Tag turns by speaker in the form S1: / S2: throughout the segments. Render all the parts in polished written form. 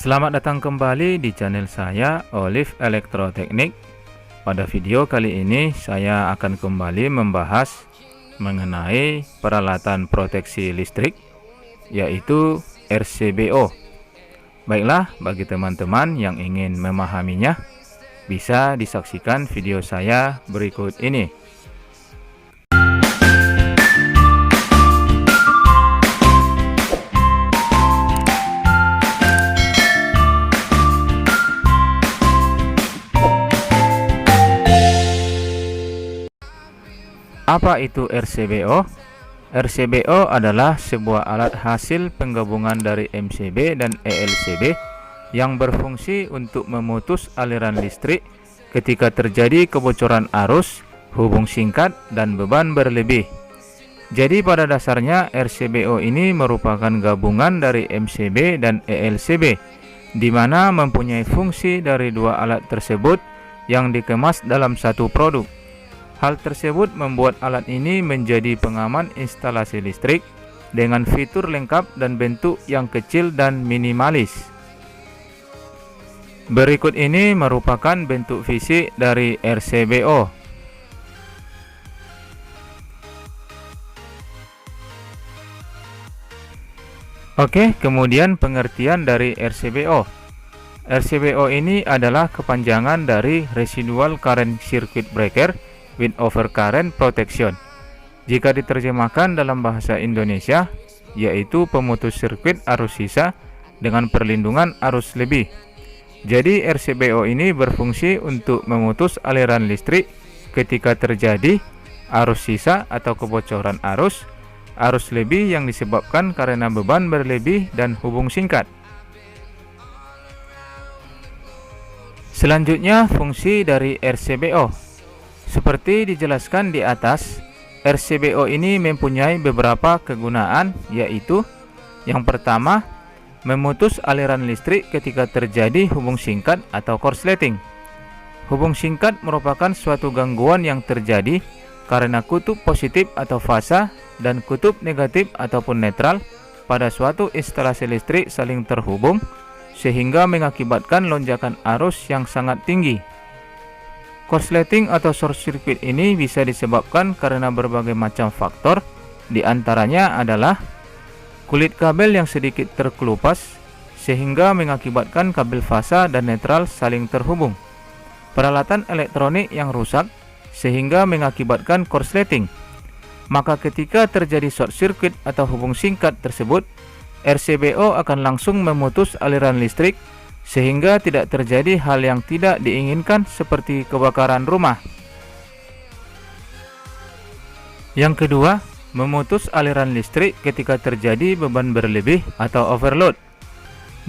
S1: Selamat datang kembali di channel saya, Olive Elektrotechnik. Pada video kali ini saya akan kembali membahas mengenai peralatan proteksi listrik, yaitu RCBO. Baiklah, bagi teman-teman yang ingin memahaminya, bisa disaksikan video saya berikut ini. Apa itu RCBO? RCBO adalah sebuah alat hasil penggabungan dari MCB dan ELCB yang berfungsi untuk memutus aliran listrik ketika terjadi kebocoran arus, hubung singkat, dan beban berlebih. Jadi pada dasarnya RCBO ini merupakan gabungan dari MCB dan ELCB, di mana mempunyai fungsi dari dua alat tersebut yang dikemas dalam satu produk. Hal tersebut membuat alat ini menjadi pengaman instalasi listrik dengan fitur lengkap dan bentuk yang kecil dan minimalis. Berikut ini merupakan bentuk fisik dari RCBO. Oke, kemudian pengertian dari RCBO. RCBO ini adalah kepanjangan dari Residual Current Circuit Breaker with Overcurrent Protection. Jika diterjemahkan dalam bahasa Indonesia, yaitu pemutus sirkuit arus sisa dengan perlindungan arus lebih. Jadi RCBO ini berfungsi untuk memutus aliran listrik ketika terjadi arus sisa atau kebocoran arus lebih yang disebabkan karena beban berlebih dan hubung singkat. Selanjutnya, fungsi dari RCBO. Seperti dijelaskan di atas, RCBO ini mempunyai beberapa kegunaan, yaitu yang pertama, memutus aliran listrik ketika terjadi hubung singkat atau korsleting. Hubung singkat merupakan suatu gangguan yang terjadi karena kutub positif atau fasa dan kutub negatif ataupun netral pada suatu instalasi listrik saling terhubung, sehingga mengakibatkan lonjakan arus yang sangat tinggi. Korsleting atau short circuit ini bisa disebabkan karena berbagai macam faktor, di antaranya adalah kulit kabel yang sedikit terkelupas sehingga mengakibatkan kabel fasa dan netral saling terhubung, peralatan elektronik yang rusak sehingga mengakibatkan korsleting. Maka ketika terjadi short circuit atau hubung singkat tersebut, RCBO akan langsung memutus aliran listrik sehingga tidak terjadi hal yang tidak diinginkan seperti kebakaran rumah. Yang kedua, memutus aliran listrik ketika terjadi beban berlebih atau overload.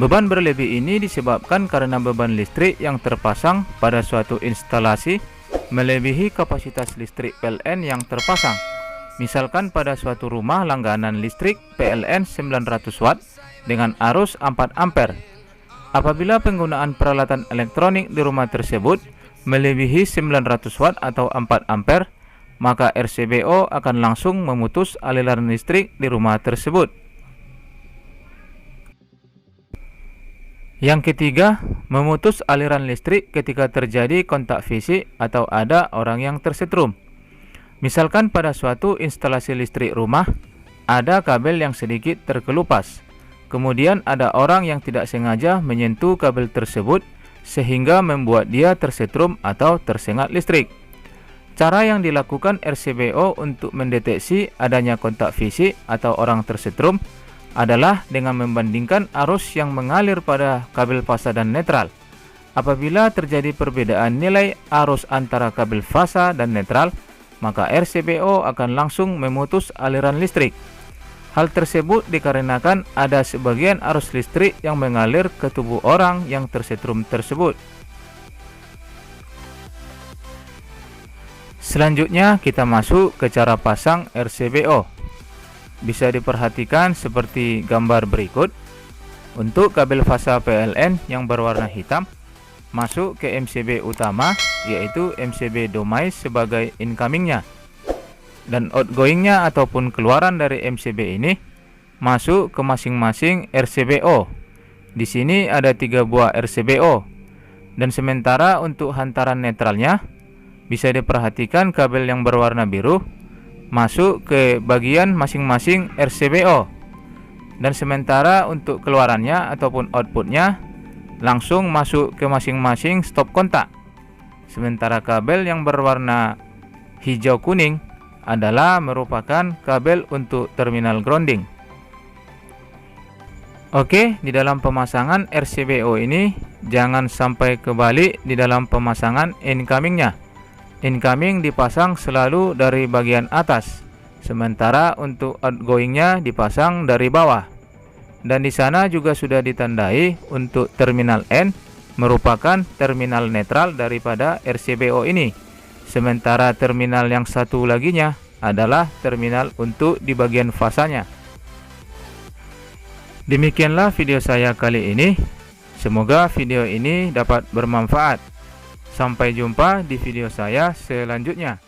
S1: Beban berlebih ini disebabkan karena beban listrik yang terpasang pada suatu instalasi melebihi kapasitas listrik PLN yang terpasang. Misalkan pada suatu rumah langganan listrik PLN 900 Watt dengan arus 4 Ampere. Apabila penggunaan peralatan elektronik di rumah tersebut melebihi 900 Watt atau 4 Ampere, maka RCBO akan langsung memutus aliran listrik di rumah tersebut. Yang ketiga, memutus aliran listrik ketika terjadi kontak fisik atau ada orang yang tersetrum. Misalkan pada suatu instalasi listrik rumah, ada kabel yang sedikit terkelupas. Kemudian ada orang yang tidak sengaja menyentuh kabel tersebut sehingga membuat dia tersetrum atau tersengat listrik. Cara yang dilakukan RCBO untuk mendeteksi adanya kontak fisik atau orang tersetrum adalah dengan membandingkan arus yang mengalir pada kabel fasa dan netral. Apabila terjadi perbedaan nilai arus antara kabel fasa dan netral, maka RCBO akan langsung memutus aliran listrik. Hal tersebut dikarenakan ada sebagian arus listrik yang mengalir ke tubuh orang yang tersetrum tersebut. Selanjutnya kita masuk ke cara pasang RCBO. Bisa diperhatikan seperti gambar berikut. Untuk kabel fasa PLN yang berwarna hitam masuk ke MCB utama, yaitu MCB domain sebagai incomingnya. Dan outgoingnya ataupun keluaran dari MCB ini masuk ke masing-masing RCBO. Di sini ada 3 buah RCBO. Dan sementara untuk hantaran netralnya, bisa diperhatikan kabel yang berwarna biru masuk ke bagian masing-masing RCBO. Dan sementara untuk keluarannya ataupun outputnya langsung masuk ke masing-masing stop kontak. Sementara kabel yang berwarna hijau kuning adalah merupakan kabel untuk terminal grounding. Oke, di dalam pemasangan RCBO ini jangan sampai kebalik di dalam pemasangan incomingnya. Incoming dipasang selalu dari bagian atas, sementara untuk outgoingnya dipasang dari bawah. Dan di sana juga sudah ditandai untuk terminal N merupakan terminal netral daripada RCBO ini. Sementara terminal yang satu laginya adalah terminal untuk di bagian fasanya. Demikianlah video saya kali ini. Semoga video ini dapat bermanfaat. Sampai jumpa di video saya selanjutnya.